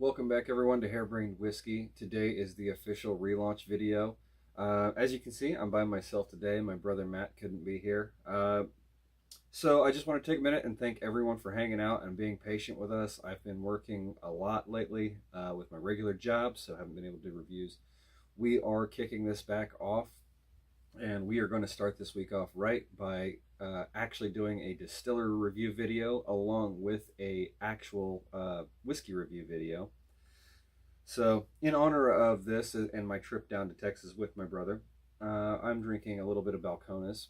Welcome back everyone to HareBrained Whiskey. Today is the official relaunch video. As you can see, I'm by myself today. My brother Matt couldn't be here. So I just want to take a minute and thank everyone for hanging out and being patient with us. I've been working a lot lately with my regular job, so I haven't been able to do reviews. We are kicking this back off, and we are going to start this week off right by actually doing a distiller review video along with a actual whiskey review video. So in honor of this and my trip down to Texas with my brother, I'm drinking a little bit of Balcones.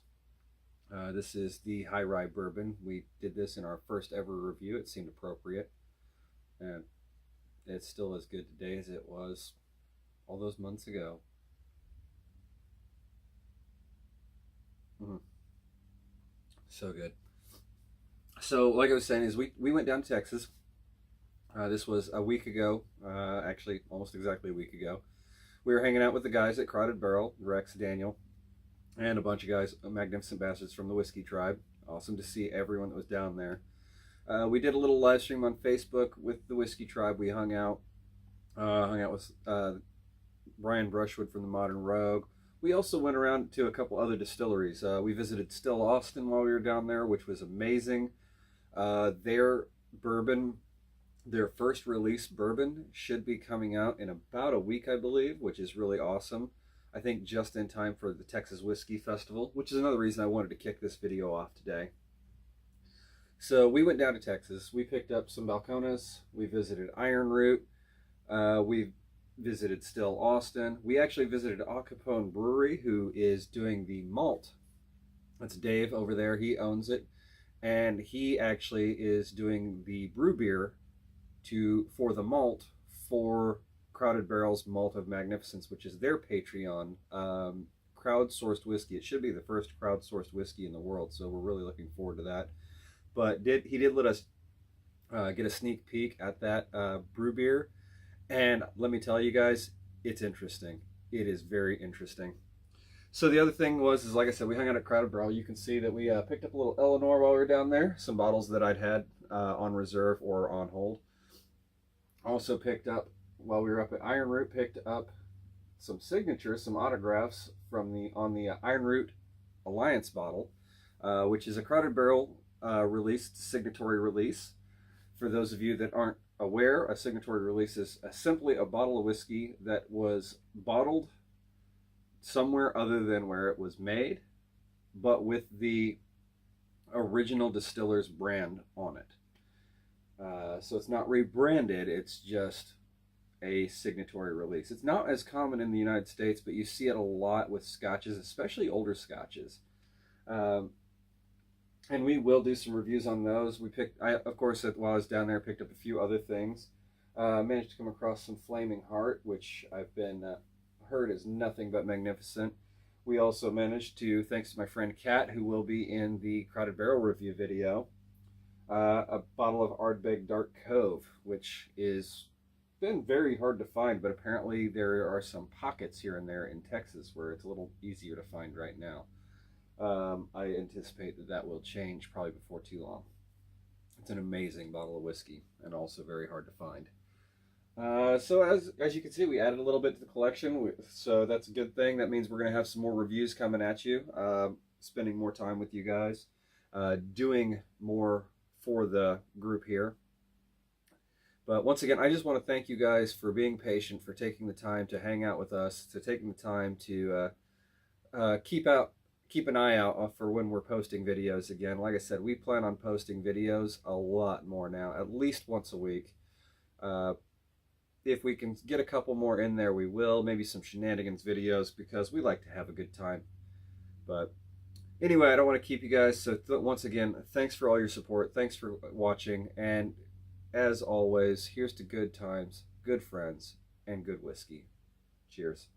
This is the high rye bourbon. We did this in our first ever review. It seemed appropriate, and it's still as good today as it was all those months ago. So good. So like I was saying, is we went down to Texas. This was a week ago, actually almost exactly a week ago. We were hanging out with the guys at Crowded Barrel, Rex, Daniel, and a bunch of guys, magnificent bastards from the Whiskey Tribe. Awesome to see everyone that was down there. We did a little live stream on Facebook with the Whiskey Tribe. We hung out with Brian Brushwood from the Modern Rogue. We also went around to a couple other distilleries. We visited Still Austin while we were down there, which was amazing. Their bourbon, their first release bourbon, should be coming out in about a week, I believe, which is really awesome. I think just in time for the Texas Whiskey Festival, which is another reason I wanted to kick this video off today. So we went down to Texas. We picked up some Balcones. We visited Iron Root. We visited Still Austin. We actually visited Au Capone Brewery, who is doing the malt. That's Dave over there. He owns it, and he actually is doing the brew beer for the malt for Crowded Barrel's Malt of Magnificence, which is their Patreon crowdsourced whiskey. It should be the first crowdsourced whiskey in the world, so we're really looking forward to that. But he did let us get a sneak peek at that brew beer. And let me tell you guys, it's interesting. It is very interesting. So the other thing was, like I said, we hung out at Crowded Barrel. You can see that we picked up a little Eleanor while we were down there. Some bottles that I'd had on reserve or on hold. Also picked up, while we were up at Iron Root, picked up some signatures, some autographs on the Iron Root Alliance bottle, which is a Crowded Barrel released signatory release. For those of you that aren't aware, a signatory release is simply a bottle of whiskey that was bottled somewhere other than where it was made, but with the original distiller's brand on it. So it's not rebranded, it's just a signatory release. It's not as common in the United States, but you see it a lot with scotches, especially older scotches. And we will do some reviews on those. Of course, while I was down there, picked up a few other things. Managed to come across some Flaming Heart, which I've been heard is nothing but magnificent. We also managed to, thanks to my friend Kat, who will be in the Crowded Barrel review video, a bottle of Ardbeg Dark Cove, which is been very hard to find, but apparently there are some pockets here and there in Texas where it's a little easier to find right now. I anticipate that will change probably before too long. It's an amazing bottle of whiskey and also very hard to find. So as you can see, we added a little bit to the collection, so that's a good thing. That means we're going to have some more reviews coming at you, spending more time with you guys, doing more for the group here. But once again, I just want to thank you guys for being patient, for taking the time to hang out with us, to taking the time to keep an eye out for when we're posting videos again. Like I said, we plan on posting videos a lot more now, at least once a week. If we can get a couple more in there, we will. Maybe some shenanigans videos, because we like to have a good time. But anyway, I don't want to keep you guys. So once again, thanks for all your support. Thanks for watching. And as always, here's to good times, good friends, and good whiskey. Cheers.